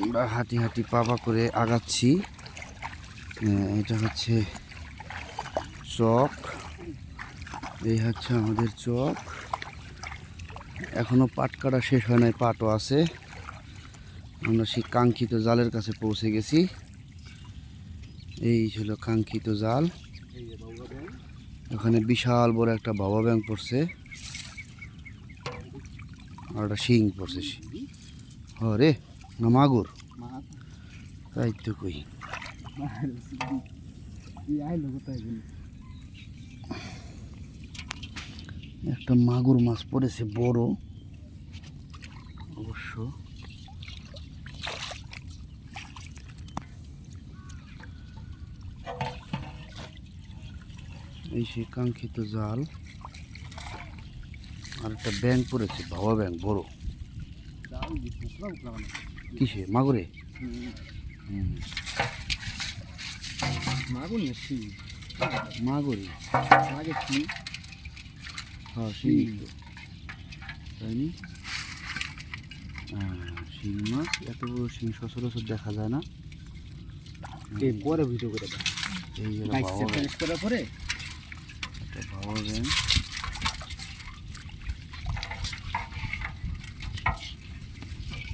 আমরা হাঁটি হাঁটি পা করে আগাচ্ছি। এটা হচ্ছে চক, এই হচ্ছে আমাদের চক। এখনো পাট কাটা শেষ হয় নাই, পাটও আছে। আমরা সেই কাঙ্ক্ষিত জালের কাছে পৌঁছে গেছি। এই ছিল কাঙ্ক্ষিত জাল। ওখানে বিশাল বড় একটা বাবা ব্যাঙ পড়ছে আর একটা শিং পড়ছে। হরে না মাগুর, তাই তো কই। একটা মাগুর মাছ পড়েছে বড় অবশ্য। এই সেই কাঙ্ক্ষিত জাল। আর একটা ব্যাঙ পড়েছে, বাবা ব্যাঙ বড়। কিসে? মাগুরে? মাগুর না শিং। মাগুরি। হ্যাঁ শিং তো, তাই নি? শিং মাছ, এত বড় শিং সচরাচর দেখা যায় না। পরে ভিডিও করে দাও। এই যে বাবা ব্যাঙ, একটা বাবা ব্যাঙ।